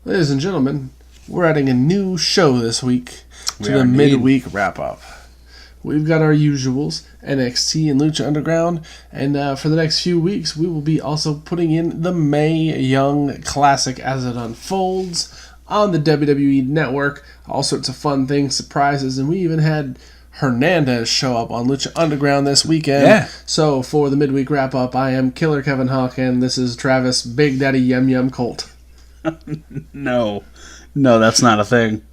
Ladies and gentlemen, we're adding a new show this week to the midweek wrap-up. We've got our usuals, NXT and Lucha Underground, and for the next few weeks, we will be also putting in the Mae Young Classic as it unfolds on the WWE Network. All sorts of fun things, surprises, and we even had Hernandez show up on Lucha Underground this weekend. Yeah. So for the midweek wrap-up, I am Killer Kevin Hawk, and this is Travis Big Daddy Yum Yum Colt. No, that's not a thing.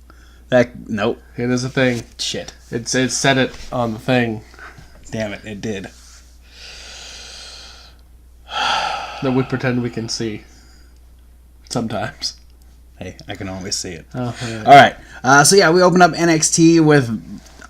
Nope. It is a thing. Shit. It said it on the thing. Damn it, it did. That we pretend we can see. Sometimes. Hey, I can always see it. Oh, yeah. Alright, so we open up NXT with,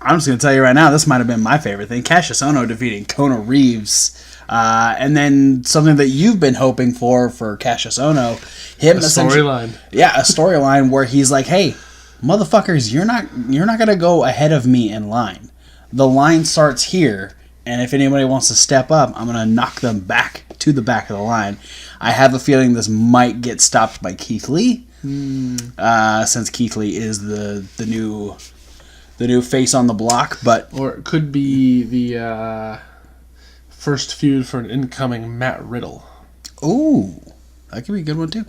I'm just going to tell you right now, this might have been my favorite thing. Cassius Ohno defeating Kona Reeves. And then something that you've been hoping for Cassius Ohno. A storyline. Yeah, a storyline where he's like, hey, motherfuckers, you're not going to go ahead of me in line. The line starts here, and if anybody wants to step up, I'm going to knock them back to the back of the line. I have a feeling this might get stopped by Keith Lee, since Keith Lee is the new face on the block. Or it could be the first feud for an incoming Matt Riddle. Ooh, that could be a good one too.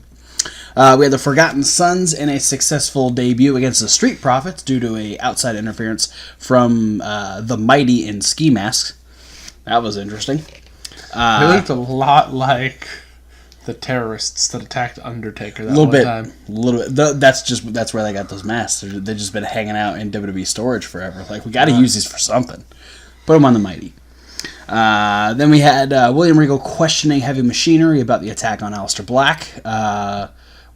We had the Forgotten Sons in a successful debut against the Street Profits due to a outside interference from the Mighty in ski masks. That was interesting. They looked a lot like the terrorists that attacked Undertaker that time. A little bit. That's where they got those masks. They've just been hanging out in WWE storage forever. Like, we got to use these for something. Put them on the Mighty. Then we had William Regal questioning Heavy Machinery about the attack on Aleister Black.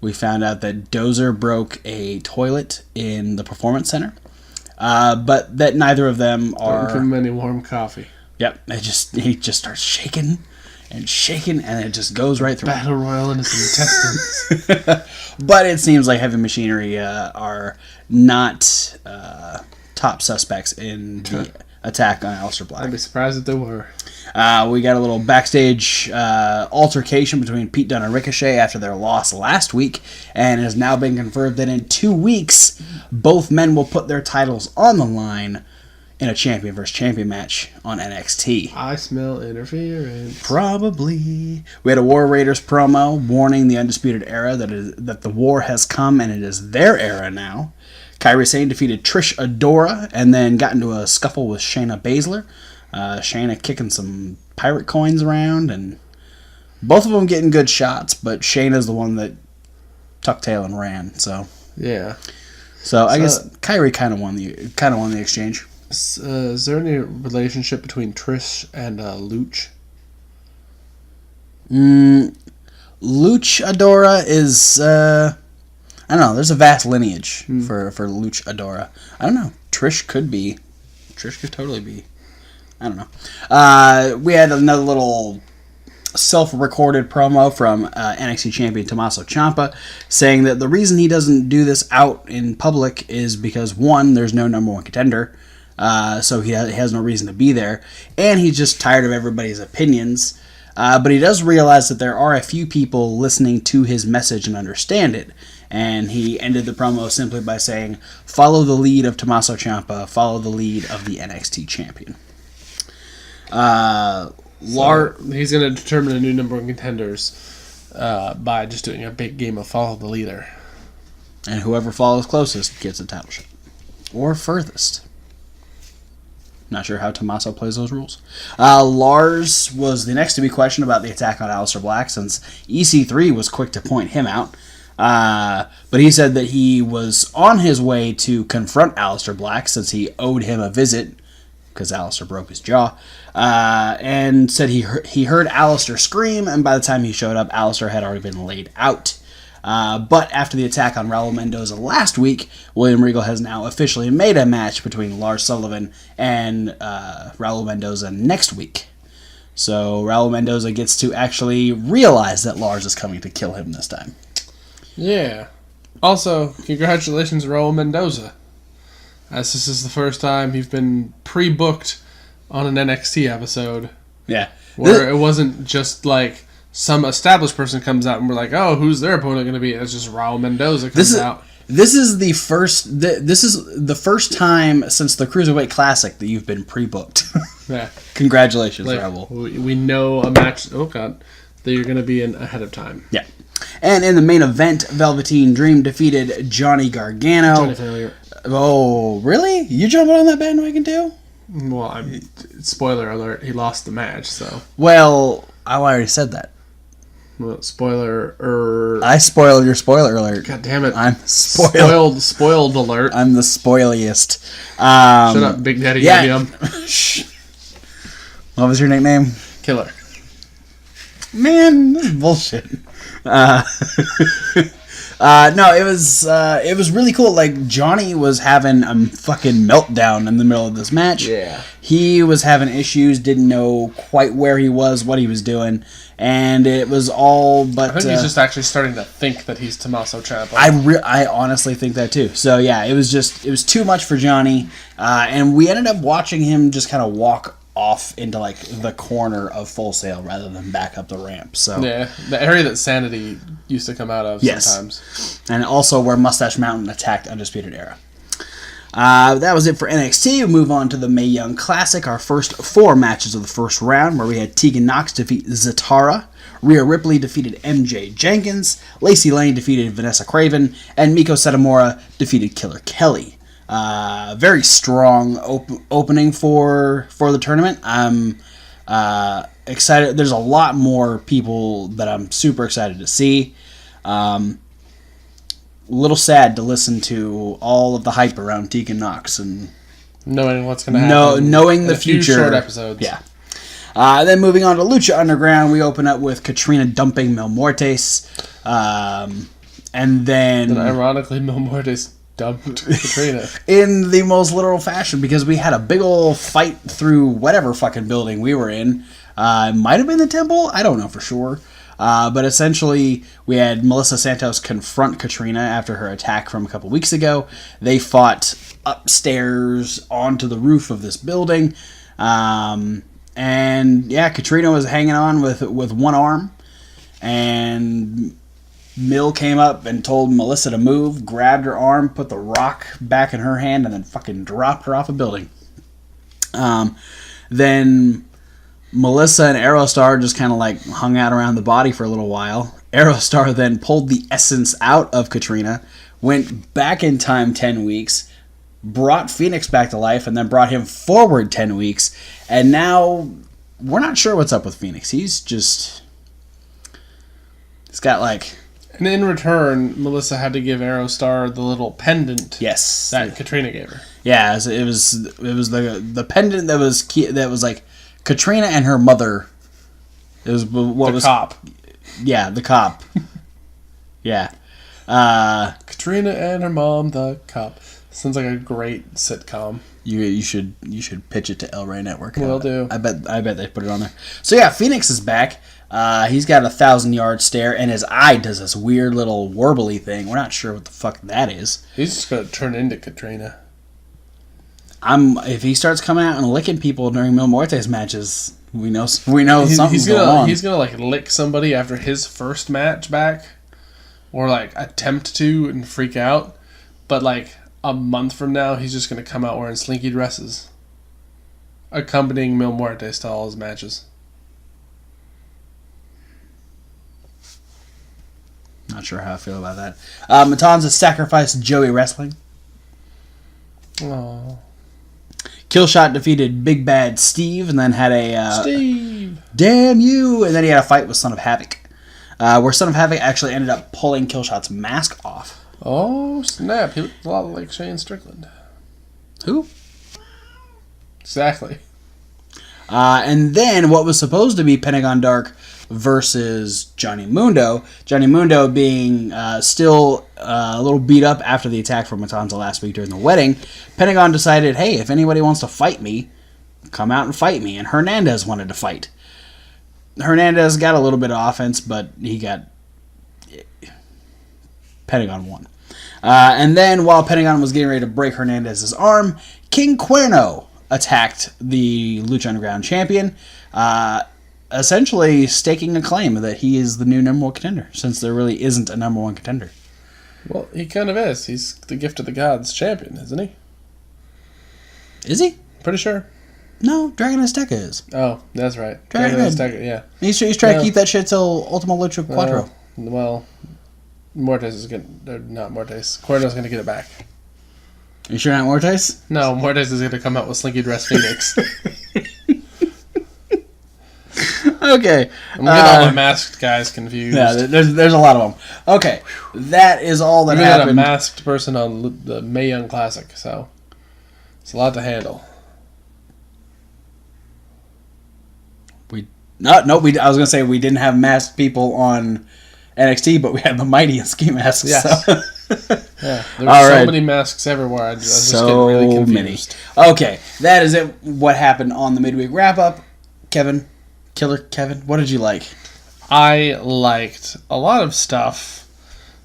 We found out that Dozer broke a toilet in the Performance Center, but that neither of them are... Don't give him any warm coffee. Yep, he just starts shaking, and it just goes right through. Battle Royal in his intestines. But it seems like Heavy Machinery are not top suspects in the attack on Aleister Black. I'd be surprised if they were. We got a little backstage altercation between Pete Dunne and Ricochet after their loss last week, and it has now been confirmed that in 2 weeks, both men will put their titles on the line in a champion versus champion match on NXT. I smell interference. Probably. We had a War Raiders promo warning the Undisputed Era that the war has come and it is their era now. Kairi Sane defeated Trish Adora and then got into a scuffle with Shayna Baszler. Shayna kicking some pirate coins around, and both of them getting good shots, but Shayna's the one that tucked tail and ran. So yeah. So I guess Kairi kind of won the exchange. Is there any relationship between Trish and Luch? Luch Adora is I don't know. There's a vast lineage for Luch Adora. I don't know. Trish could totally be. I don't know. We had another little self-recorded promo from NXT champion Tommaso Ciampa saying that the reason he doesn't do this out in public is because, one, there's no number one contender, so he has no reason to be there, and he's just tired of everybody's opinions. But he does realize that there are a few people listening to his message and understand it. And he ended the promo simply by saying, follow the lead of Tommaso Ciampa, follow the lead of the NXT champion. He's going to determine a new number one contenders by just doing a big game of follow the leader. And whoever follows closest gets a title shot. Or furthest. Not sure how Tommaso plays those rules. Lars was the next to be questioned about the attack on Aleister Black, since EC3 was quick to point him out. But he said that he was on his way to confront Aleister Black, since he owed him a visit, because Aleister broke his jaw, and said he heard Aleister scream, and by the time he showed up, Aleister had already been laid out. But after the attack on Raul Mendoza last week, William Regal has now officially made a match between Lars Sullivan and Raul Mendoza next week. So Raul Mendoza gets to actually realize that Lars is coming to kill him this time. Yeah. Also, congratulations, Raul Mendoza, as this is the first time you've been pre-booked on an NXT episode. Yeah. Where it wasn't just like some established person comes out and we're like, oh, who's their opponent going to be? And it's just Raul Mendoza comes out. This is the first time since the Cruiserweight Classic that you've been pre-booked. Yeah. Congratulations, Raul. We know a match. Oh God, that you're going to be in ahead of time. Yeah. And in the main event, Velveteen Dream defeated Johnny Gargano. Johnny Failure. Oh, really? You jumping on that bandwagon too? Well, spoiler alert, he lost the match, so. Well, I already said that. Well, spoiler. I spoiled your spoiler alert. God damn it! I'm spoiled. Spoiled alert. I'm the spoiliest. Shut up, Big Daddy Yum. What was your nickname? Killer. Man, this is bullshit. No, it was really cool. Like, Johnny was having a fucking meltdown in the middle of this match. Yeah. He was having issues, didn't know quite where he was, what he was doing, and it was all but... I think he's just actually starting to think that he's Tommaso Ciampa. I honestly think that too. So, yeah, it was too much for Johnny, and we ended up watching him just kind of walk off into like the corner of Full Sail rather than back up the ramp. So yeah, the area that Sanity used to come out of sometimes. And also where Mustache Mountain attacked Undisputed Era. That was it for NXT. We'll move on to the Mae Young Classic, our first 4 matches of the first round, where we had Tegan Nox defeat Zatara, Rhea Ripley defeated MJ Jenkins, Lacey Lane defeated Vanessa Craven, and Meiko Satomura defeated Killer Kelly. Very strong opening for the tournament. I'm excited. There's a lot more people that I'm super excited to see. A little sad to listen to all of the hype around Tegan Nox and knowing what's going to happen. Knowing the future. Few short episodes. Yeah. Then moving on to Lucha Underground, we open up with Katrina dumping Mil Muertes, and then ironically Mil Muertes dumped Katrina in the most literal fashion, because we had a big old fight through whatever fucking building we were in. It might have been the temple. I don't know for sure. But essentially, we had Melissa Santos confront Katrina after her attack from a couple weeks ago. They fought upstairs onto the roof of this building. And yeah, Katrina was hanging on with one arm. And Mil came up and told Melissa to move, grabbed her arm, put the rock back in her hand, and then fucking dropped her off a building. Then Melissa and Aerostar just kind of like hung out around the body for a little while. Aerostar then pulled the essence out of Katrina, went back in time 10 weeks, brought Phoenix back to life, and then brought him forward 10 weeks. And now we're not sure what's up with Phoenix. He's got like... And in return, Melissa had to give Aerostar the little pendant. Yes, that Katrina gave her. Yeah, it was the pendant that was like Katrina and her mother. It was the cop. Yeah, the cop. Yeah, Katrina and her mom, the cop. Sounds like a great sitcom. You should pitch it to El Rey Network. Will do. I bet they put it on there. So yeah, Phoenix is back. He's got a 1,000-yard stare, and his eye does this weird little warbly thing. We're not sure what the fuck that is. He's just gonna turn into Katrina. If he starts coming out and licking people during Mil Muertes matches, we know something's going on. He's gonna like lick somebody after his first match back, or like attempt to and freak out. But like a month from now, he's just gonna come out wearing slinky dresses, accompanying Mil Muertes to all his matches. Not sure how I feel about that. Matanza sacrificed Joey Wrestling. Aww. Killshot defeated Big Bad Steve and then had a... Steve! Damn you! And then he had a fight with Son of Havoc. Where Son of Havoc actually ended up pulling Killshot's mask off. Oh, snap. He looked a lot like Shane Strickland. Who? Exactly. And then what was supposed to be Pentagon Dark versus Johnny Mundo. Johnny Mundo being still a little beat up after the attack from Matanza last week during the wedding. Pentagon decided, hey, if anybody wants to fight me, come out and fight me. And Hernandez wanted to fight. Hernandez got a little bit of offense, but Pentagon won. And then while Pentagon was getting ready to break Hernandez's arm, King Cuerno attacked the Lucha Underground champion. essentially staking a claim that he is the new number one contender, since there really isn't a number one contender. Well, he kind of is. He's the gift of the gods champion, isn't he? Is he? Pretty sure. No, Dragon Azteca is. Oh, that's right. Dragon Azteca, yeah. He's trying to keep that shit till Ultima Lucha Quattro. Well, Mortis is going to... Not Mortis. Cuerno's going to get it back. Are you sure not Mortis? No, Mortis is going to come out with Slinky Dress Phoenix. Okay. I'm getting all my masked guys confused. Yeah, there's a lot of them. Okay. That is all that happened. We got a masked person on the Mae Young Classic, so it's a lot to handle. I was going to say we didn't have masked people on NXT, but we had the Mighty and Ski masks. Yes. So. Yeah, there's so many masks everywhere. I was just getting really confused. Many. Okay, that is it. What happened on the midweek wrap-up. Killer Kevin, what did you like? I liked a lot of stuff,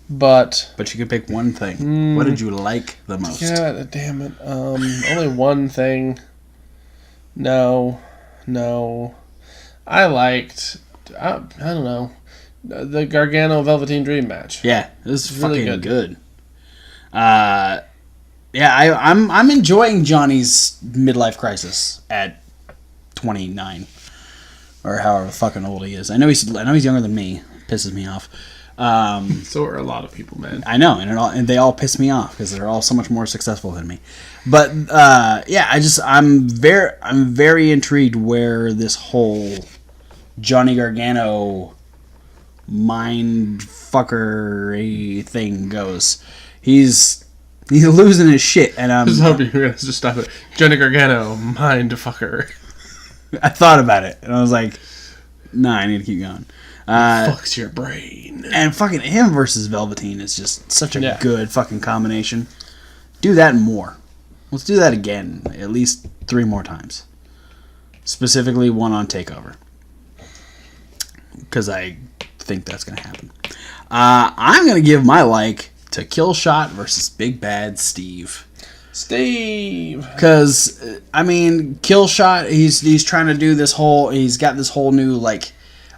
but you could pick one thing. What did you like the most? God damn it. Only one thing. No. I liked, I don't know, the Gargano Velveteen Dream match. Yeah, it was really fucking good. Yeah, I'm enjoying Johnny's midlife crisis at 29 or however fucking old he is. I know he's younger than me. It pisses me off. So are a lot of people, man. I know, and they all piss me off because they're all so much more successful than me. But yeah, I'm very intrigued where this whole Johnny Gargano mind fucker thing goes. He's losing his shit, and I'm just hoping you're gonna just stop it. Johnny Gargano, mind fucker. I thought about it, and I was like, nah, I need to keep going. Fucks your brain. And fucking him versus Velveteen is just such a good fucking combination. Do that and more. Let's do that again, at least 3 more times. Specifically, one on TakeOver. Because I think that's going to happen. I'm going to give my like to Killshot versus Big Bad Steve. Because, I mean, Killshot, he's trying to do this whole... He's got this whole new, like...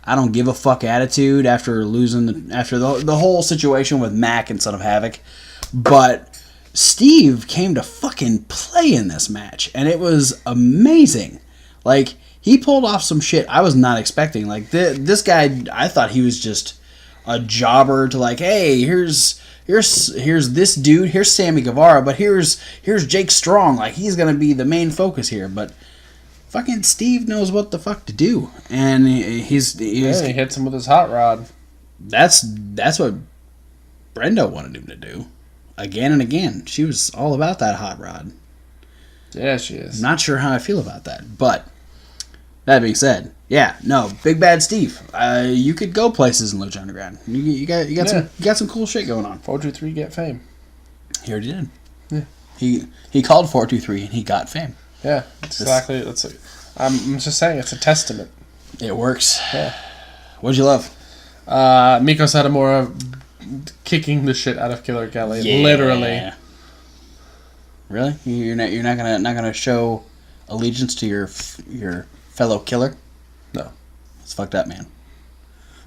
I don't give a fuck attitude after losing after the whole situation with Mac and Son of Havoc. But Steve came to fucking play in this match, and it was amazing. Like, he pulled off some shit I was not expecting. Like, this guy, I thought he was just a jobber to like, hey, here's this dude, here's Sammy Guevara, but here's Jake Strong. Like, he's gonna be the main focus here, but fucking Steve knows what the fuck to do, and he hits him with his hot rod. That's what Brenda wanted him to do, again and again. She was all about that hot rod. Yeah, she is. Not sure how I feel about that, but that being said, yeah, no, Big Bad Steve. You could go places in Lucha Underground. You got some cool shit going on. 423 get fame. He already did. Yeah. He called 423 and he got fame. Yeah, exactly. I'm just saying, it's a testament. It works. Yeah. What'd you love? Meiko Satomura kicking the shit out of Killer Kelly, literally. Really? You're not gonna show allegiance to your fellow killer? No. It's fucked up, man.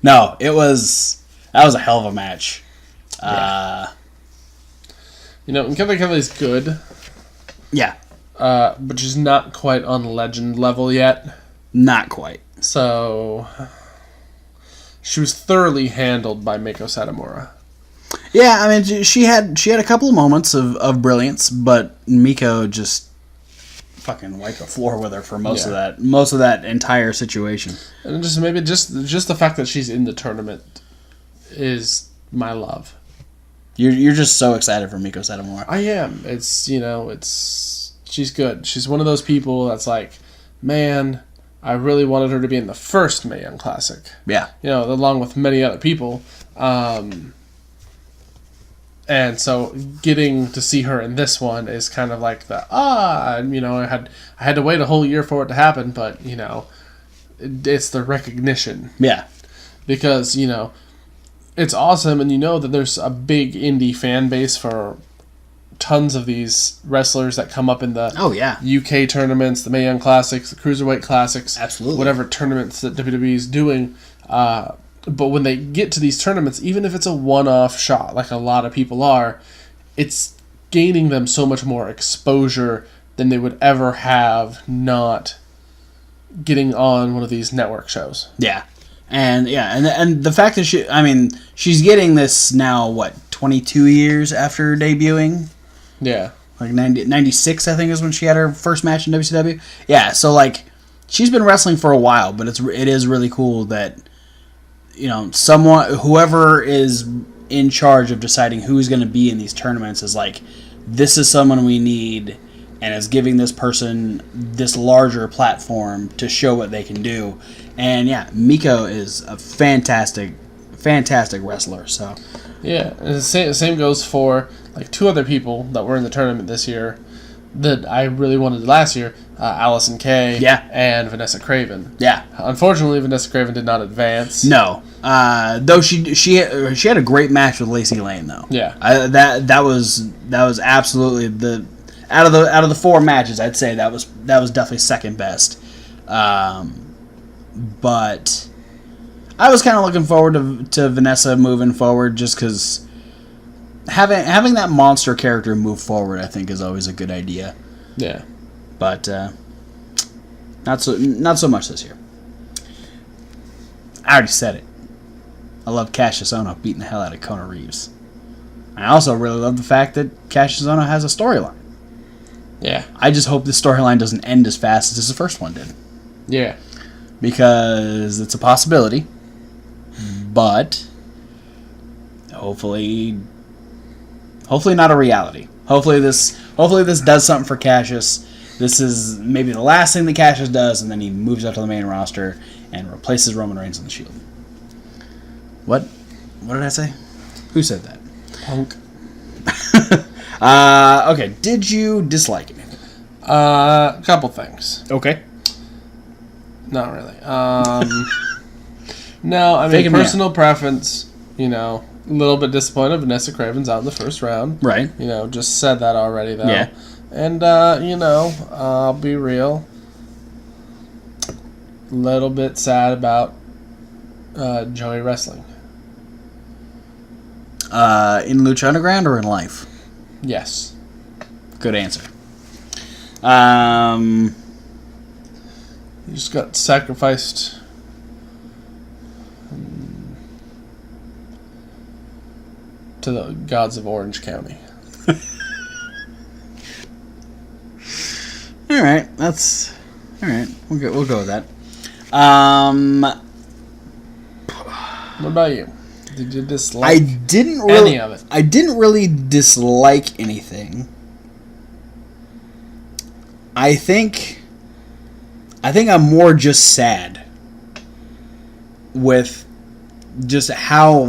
No, that was a hell of a match. Yeah. Killer Kelly's good. Yeah. But she's not quite on legend level yet. Not quite. So she was thoroughly handled by Meiko Satomura. Yeah, I mean, she had a couple of moments of brilliance, but Meiko just fucking wiped the floor with her for most of that entire situation. And maybe just the fact that she's in the tournament is my love. You're just so excited for Meiko Satomura. I am. She's good. She's one of those people that's like, man, I really wanted her to be in the first Mae Young Classic. Yeah. Along with many other people. And so getting to see her in this one is kind of like I had to wait a whole year for it to happen, but, it's the recognition. Yeah. Because, it's awesome, and that there's a big indie fan base for tons of these wrestlers that come up in the UK tournaments, the Mae Young Classics, the Cruiserweight Classics, absolutely, whatever tournaments that WWE is doing. But when they get to these tournaments, even if it's a one-off shot, like a lot of people are, it's gaining them so much more exposure than they would ever have not getting on one of these network shows. Yeah. And the fact that she's getting this now, 22 years after debuting? Yeah. Like 96, I think, is when she had her first match in WCW. Yeah, so, like, she's been wrestling for a while, but it is really cool that, whoever is in charge of deciding who's going to be in these tournaments is like, this is someone we need, and is giving this person this larger platform to show what they can do. And, yeah, Meiko is a fantastic wrestler, so... Yeah, and the same goes for like two other people that were in the tournament this year that I really wanted last year, Allison Kay and Vanessa Craven. Yeah. Unfortunately, Vanessa Craven did not advance. No. Though she had a great match with Lacey Lane though. Yeah. That was absolutely the out of the four matches, I'd say that was definitely second best. But I was kind of looking forward to Vanessa moving forward, just because having that monster character move forward, I think, is always a good idea. Yeah, but not so much this year. I already said it. I love Cassius Ohno beating the hell out of Kona Reeves. I also really love the fact that Cassius Ohno has a storyline. Yeah, I just hope this storyline doesn't end as fast as the first one did. Yeah, because it's a possibility. But hopefully not a reality. Hopefully this does something for Cassius. This is maybe the last thing that Cassius does, and then he moves up to the main roster and replaces Roman Reigns on the Shield. What did I say? Who said that? Punk. Okay. Did you dislike anything? A couple things. Okay. Not really. No, I mean, personal preference, a little bit disappointed Vanessa Craven's out in the first round. Right. Just said that already, though. Yeah. And, I'll be real. A little bit sad about Joey wrestling. In Lucha Underground or in life? Yes. Good answer. He just got sacrificed to the gods of Orange County. All right, that's all right. We'll go with that. What about you? Did you dislike any of it? I didn't really dislike anything. I think I'm more just sad with just how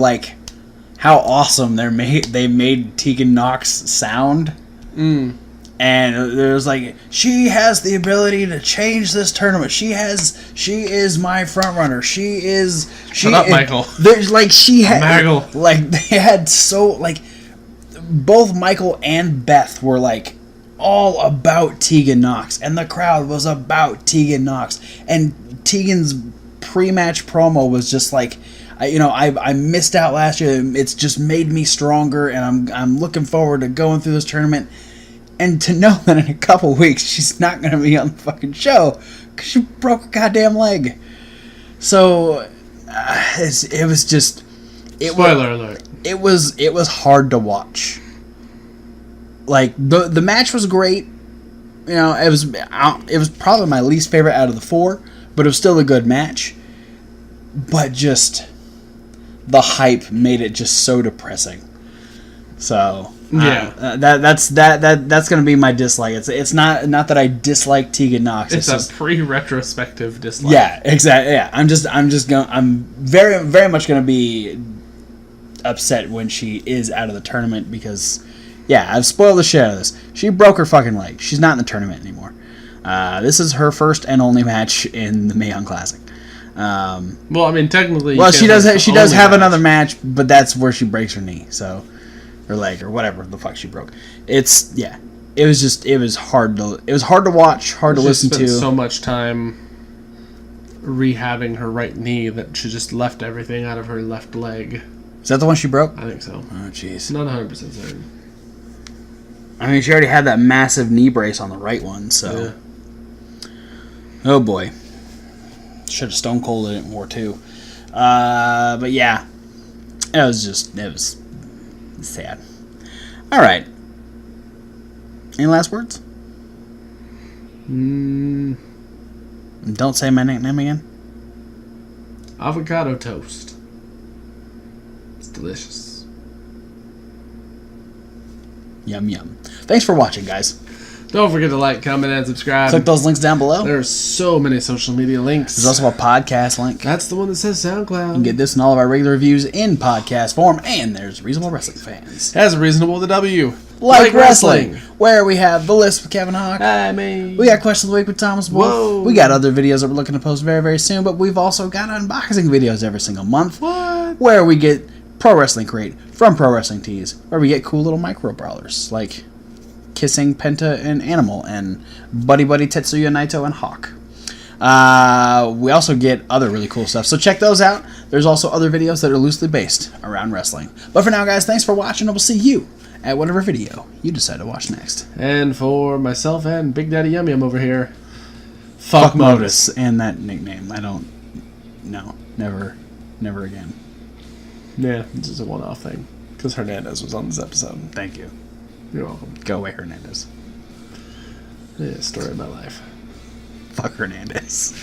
awesome they made Tegan Nox sound. And it was like, she has the ability to change this tournament. She is my front runner. Shut up, Michael. There's Michael. They had both Michael and Beth were all about Tegan Nox, and the crowd was about Tegan Nox, and Tegan's pre-match promo was just I missed out last year. It's just made me stronger, and I'm looking forward to going through this tournament. And to know that in a couple weeks she's not going to be on the fucking show because she broke a goddamn leg. So it was just spoiler alert. It was hard to watch. The match was great. It was probably my least favorite out of the four, but it was still a good match. But just the hype made it just so depressing. So yeah, that's gonna be my dislike. It's not that I dislike Tegan Nox. It's a pre-retrospective dislike. Yeah, exactly. Yeah, I'm very very much gonna be upset when she is out of the tournament because I've spoiled the shit out of this. She broke her fucking leg. She's not in the tournament anymore. This is her first and only match in the Mae Young Classic. Well, I mean, technically, she does have another match, but that's where she breaks her knee. So. Her leg, or whatever the fuck she broke. It was hard to watch, hard to listen to. So much time rehabbing her right knee that she just left everything out of her left leg. Is that the one she broke? I think so. Oh, jeez. Not 100% certain. I mean, she already had that massive knee brace on the right one, so. Yeah. Oh, boy. Should have Stone Colded it more, too. But, yeah. It was sad. All right. Any last words? Don't say my nickname again. Avocado toast. It's delicious. Yum, yum. Thanks for watching, guys. Don't forget to like, comment, and subscribe. Click those links down below. There are so many social media links. There's also a podcast link. That's the one that says SoundCloud. You can get this and all of our regular reviews in podcast form. And there's Reasonable Wrestling Fans. As reasonable with the W. Like wrestling, where we have the list with Kevin Hawk. Hi, me. We got Question of the Week with Thomas Wolf. Whoa. We got other videos that we're looking to post very, very soon, but we've also got unboxing videos every single month. What? Where we get Pro Wrestling Crate from Pro Wrestling Tees, where we get cool little micro brawlers like Kissing Penta and Animal and Buddy Buddy Tetsuya Naito and Hawk. We also get other really cool stuff, so check those out. There's also other videos that are loosely based around wrestling. But for now, guys, thanks for watching, and we'll see you at whatever video you decide to watch next. And for myself and Big Daddy Yum Yum over here, fuck Modus. And that nickname, I don't... No, never again. Yeah, it's just a one-off thing. Because Hernandez was on this episode. Thank you. You're welcome. Go away, Hernandez. Yeah, story of my life. Fuck Hernandez.